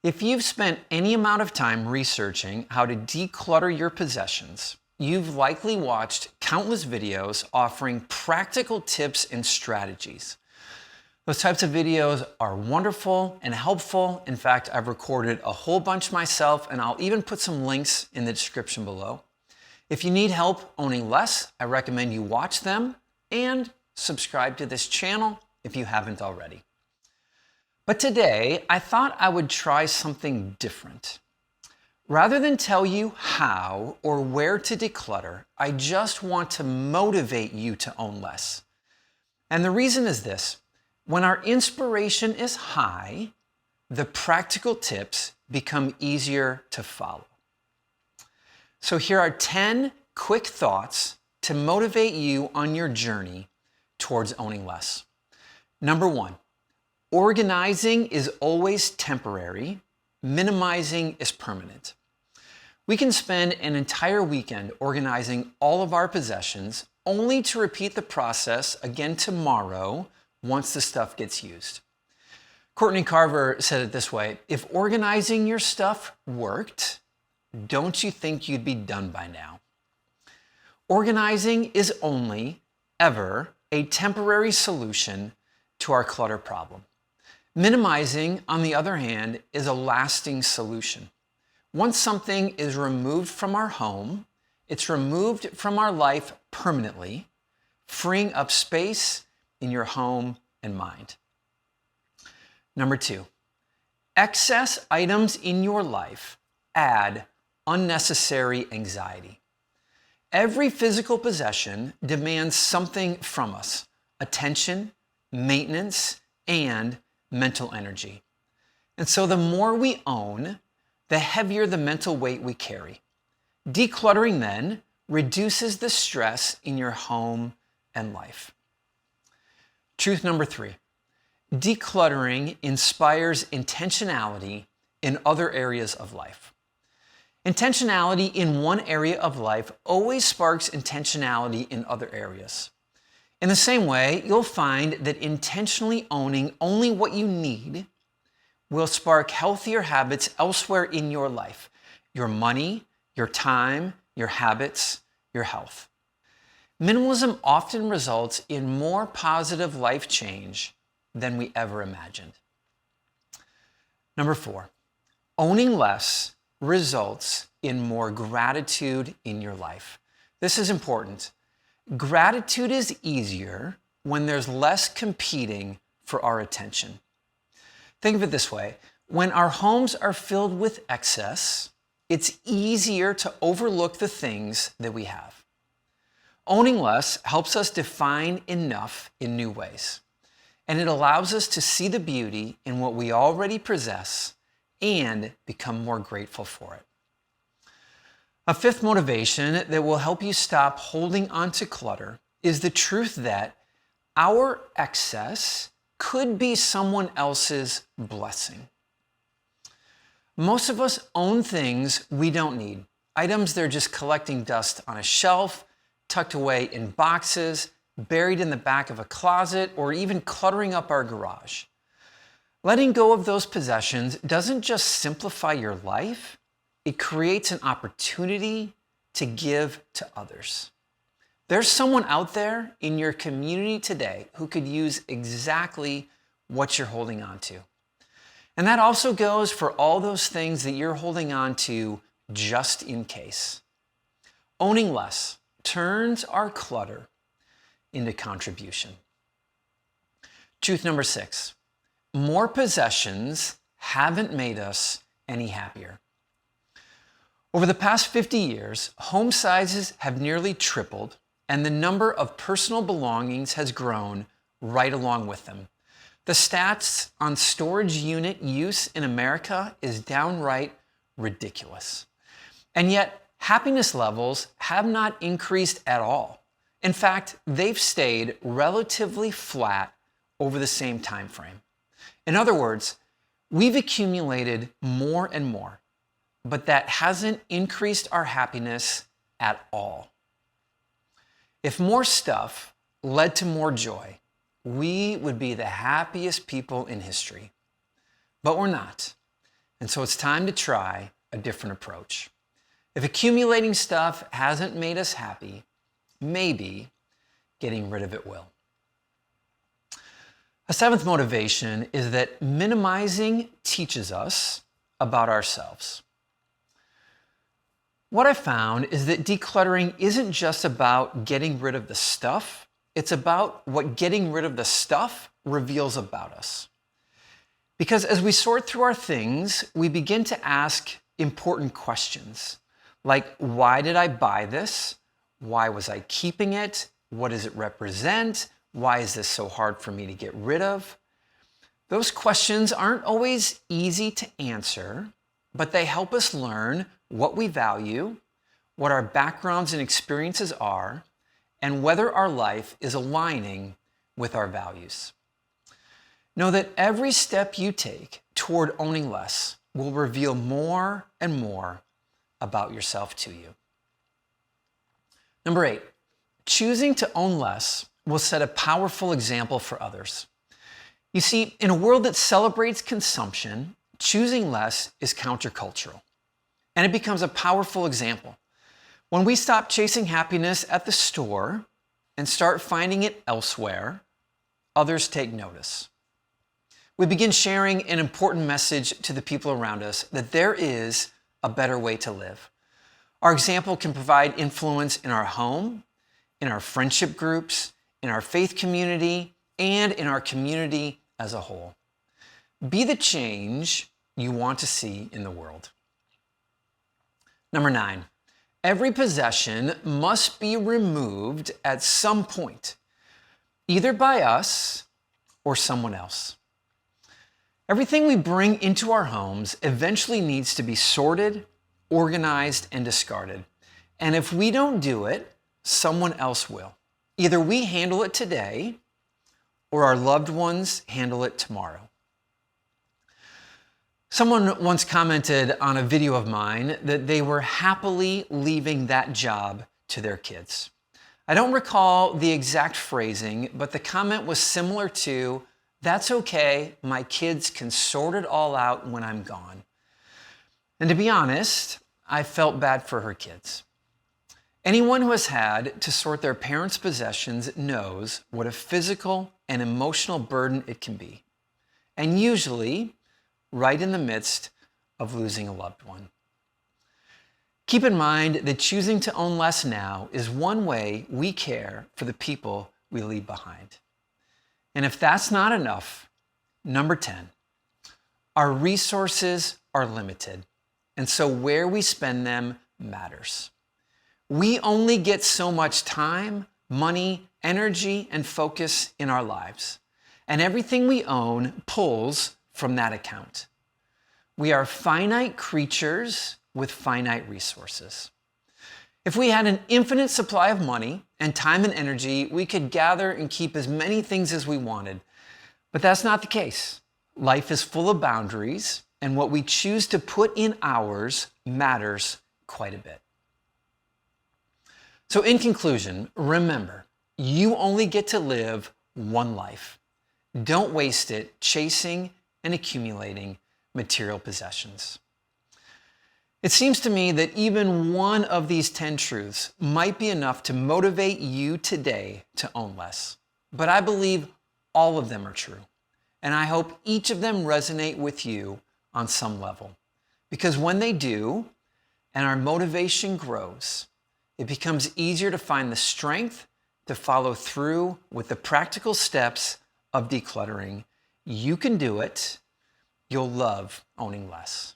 If you've spent any amount of time researching how to declutter your possessions, you've likely watched countless videos offering practical tips and strategies. Those types of videos are wonderful and helpful. In fact, I've recorded a whole bunch myself, and I'll even put some links in the description below. If you need help owning less, I recommend you watch them and subscribe to this channel if you haven't already. But today, I thought I would try something different. Rather than tell you how or where to declutter, I just want to motivate you to own less. And the reason is this: when our inspiration is high, the practical tips become easier to follow. So here are 10 quick thoughts to motivate you on your journey towards owning less. Number 1, organizing is always temporary, minimizing is permanent. We can spend an entire weekend organizing all of our possessions only to repeat the process again tomorrow once the stuff gets used. Courtney Carver said it this way: if organizing your stuff worked, don't you think you'd be done by now? Organizing is only ever a temporary solution to our clutter problem. Minimizing, on the other hand, is a lasting solution. Once something is removed from our home, it's removed from our life permanently, freeing up space in your home and mind. Number 2, excess items in your life add unnecessary anxiety. Every physical possession demands something from us: attention, maintenance, and mental energy. And so the more we own, the heavier the mental weight we carry. Decluttering then reduces the stress in your home and life. Truth number 3, decluttering inspires intentionality in other areas of life. Intentionality in one area of life always sparks intentionality in other areas. In the same way, you'll find that intentionally owning only what you need will spark healthier habits elsewhere in your life: your money, your time, your habits, your health. Minimalism often results in more positive life change than we ever imagined. Number 4, owning less results in more gratitude in your life. This is important. Gratitude is easier when there's less competing for our attention. Think of it this way: when our homes are filled with excess, it's easier to overlook the things that we have. Owning less helps us define enough in new ways, and it allows us to see the beauty in what we already possess and become more grateful for it. A 5th motivation that will help you stop holding on to clutter is the truth that our excess could be someone else's blessing. Most of us own things we don't need, items that are just collecting dust on a shelf, tucked away in boxes, buried in the back of a closet, or even cluttering up our garage. Letting go of those possessions doesn't just simplify your life, it creates an opportunity to give to others. There's someone out there in your community today who could use exactly what you're holding on to. And that also goes for all those things that you're holding on to just in case. Owning less turns our clutter into contribution. Truth number 6, more possessions haven't made us any happier. Over the past 50 years, home sizes have nearly tripled, and the number of personal belongings has grown right along with them. The stats on storage unit use in America is downright ridiculous. And yet, happiness levels have not increased at all. In fact, they've stayed relatively flat over the same time frame. In other words, we've accumulated more and more, but that hasn't increased our happiness at all. If more stuff led to more joy, we would be the happiest people in history. But we're not. And so it's time to try a different approach. If accumulating stuff hasn't made us happy, maybe getting rid of it will. A seventh motivation is that minimizing teaches us about ourselves. What I found is that decluttering isn't just about getting rid of the stuff, it's about what getting rid of the stuff reveals about us. Because as we sort through our things, we begin to ask important questions like, why did I buy this? Why was I keeping it? What does it represent? Why is this so hard for me to get rid of? Those questions aren't always easy to answer, but they help us learn what we value, what our backgrounds and experiences are, and whether our life is aligning with our values. Know that every step you take toward owning less will reveal more and more about yourself to you. Number 8, choosing to own less will set a powerful example for others. You see, in a world that celebrates consumption, choosing less is countercultural, and it becomes a powerful example. When we stop chasing happiness at the store and start finding it elsewhere, others take notice. We begin sharing an important message to the people around us that there is a better way to live. Our example can provide influence in our home, in our friendship groups, in our faith community, and in our community as a whole. Be the change you want to see in the world. Number 9, every possession must be removed at some point, either by us or someone else. Everything we bring into our homes eventually needs to be sorted, organized, and discarded. And if we don't do it, someone else will. Either we handle it today or our loved ones handle it tomorrow. Someone once commented on a video of mine that they were happily leaving that job to their kids. I don't recall the exact phrasing, but the comment was similar to, "That's okay, my kids can sort it all out when I'm gone." And to be honest, I felt bad for her kids. Anyone who has had to sort their parents' possessions knows what a physical and emotional burden it can be. And usually, right in the midst of losing a loved one. Keep in mind that choosing to own less now is one way we care for the people we leave behind. And if that's not enough, number 10, our resources are limited, and so where we spend them matters. We only get so much time, money, energy, and focus in our lives, and everything we own pulls from that account. We are finite creatures with finite resources. If we had an infinite supply of money and time and energy, we could gather and keep as many things as we wanted. But that's not the case. Life is full of boundaries, and what we choose to put in ours matters quite a bit. So in conclusion, remember, you only get to live one life. Don't waste it chasing and accumulating material possessions. It seems to me that even one of these 10 truths might be enough to motivate you today to own less. But I believe all of them are true. And I hope each of them resonate with you on some level. Because when they do, and our motivation grows, it becomes easier to find the strength to follow through with the practical steps of decluttering. You can do it. You'll love owning less.